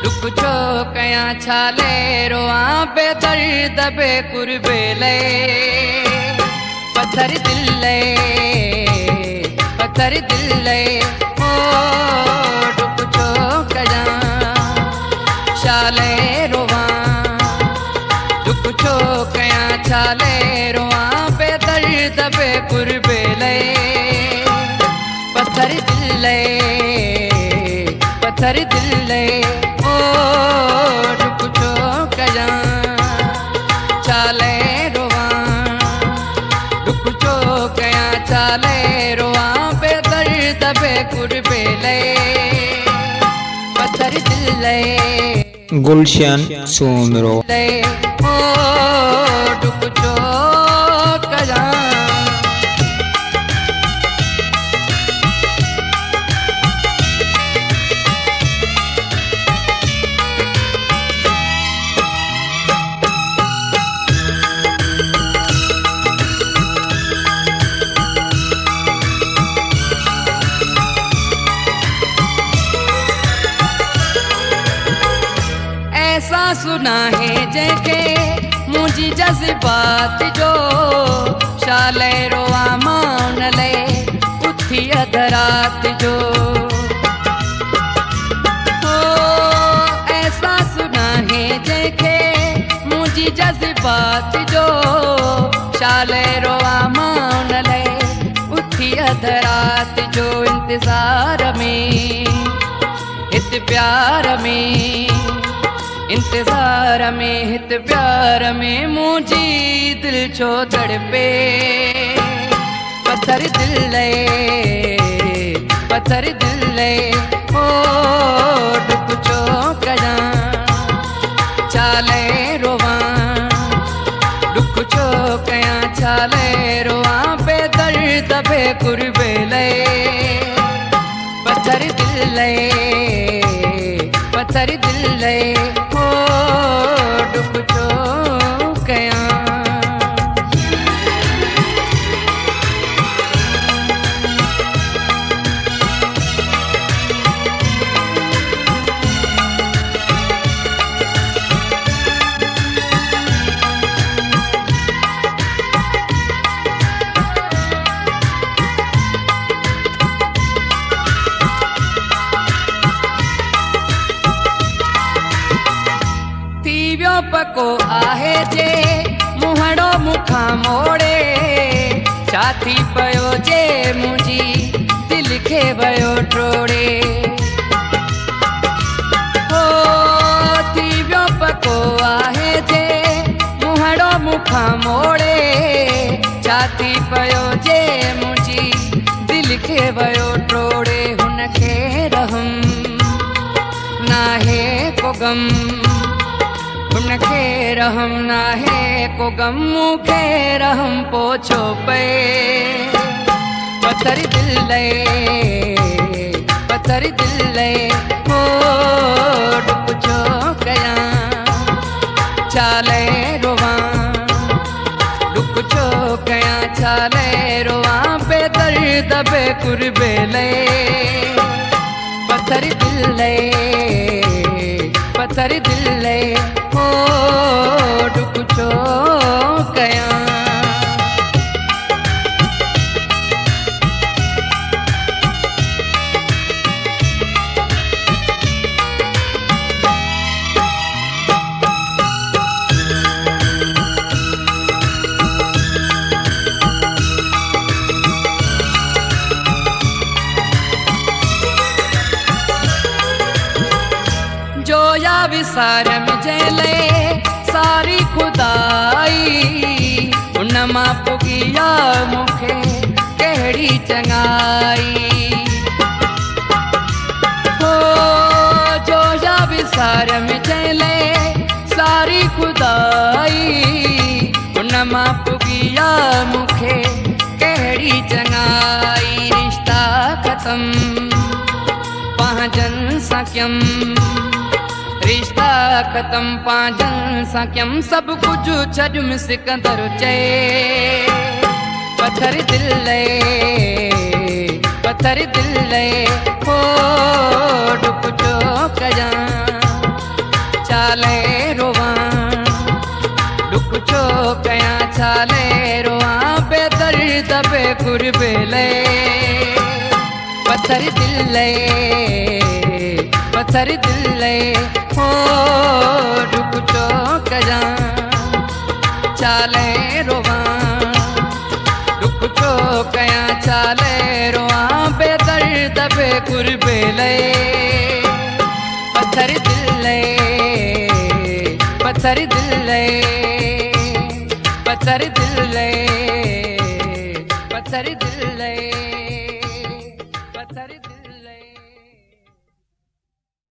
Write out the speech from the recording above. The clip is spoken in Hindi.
दुख छो कया छाले रोआ बेदर्द बेकुर्बेले पत्थर दिल ओ दुख छो कया छाले रोआ दुख छो कया छाले रोआ बेदर्द बेकुर्बेले पत्थर दिल ओ दुख छो कया छाले रोआ दुख छो कया छाले रोआ बेदर्द बेकुर्बेले पत्थर दिल गुलशन सोमरो ओ दुख छो कया ऐसा सुना है जैके मुझी जज्बात जो शाले रोआ मान ले उठी अधरात जो ओ ऐसा सुना है जैके मुझी जज्बात जो शाले रोआ मान ले उठी अधरात जो इंतजार में इत प्यार में इंतजार में हित प्यार में मुझी दिल छो तड़पे पत्थर दिल ओ दुख छो कया छाले रोआ दुख छो कया छाले रोआ बेदर्द बेकुर्बेले पत्थर दिल ओ दुख छो कया पको आहे जे मुहड़ो मुखा मोड़े छाती पयो जे मुझी दिल खे वयो ट्रोड़े हो थी वियो पको आहे जे मुहड़ो मुखा मोड़े छाती पयो जे मुझी दिल खे वयो ट्रोड़े हुनखे रहम नाहे को गम उनखे रहम नाहे को गम मुखे रहम पोछो पे पत्थर दिल ओ दुख छो कया छाले रोआ दुख छो कया छाले रोआ बेदर्द बेकुर्बेले पत्थर दिल ओ दुख छो कया जोया विसारम जेले सारी खुदाई उन मां पुगिया मुखे कहिड़ी चङाई हो जोया विसारम जेले सारी खुदाई उन मां पुगिया मुखे कहिड़ी चङाई रिश्ता खत्म पंहिंजन सां कयम रिश्ता खत्म पांजन सां कयम सब कुछ छॾुम सिकंदर चए पत्थर दिल हो दुख छो कया कुरबेले पत्थर दिल हो रुक चो कया चाले रोवा रुक चो कया चाले रोवा बेदर्द बे कुरबेले पत्थर दिल पत्थर दिल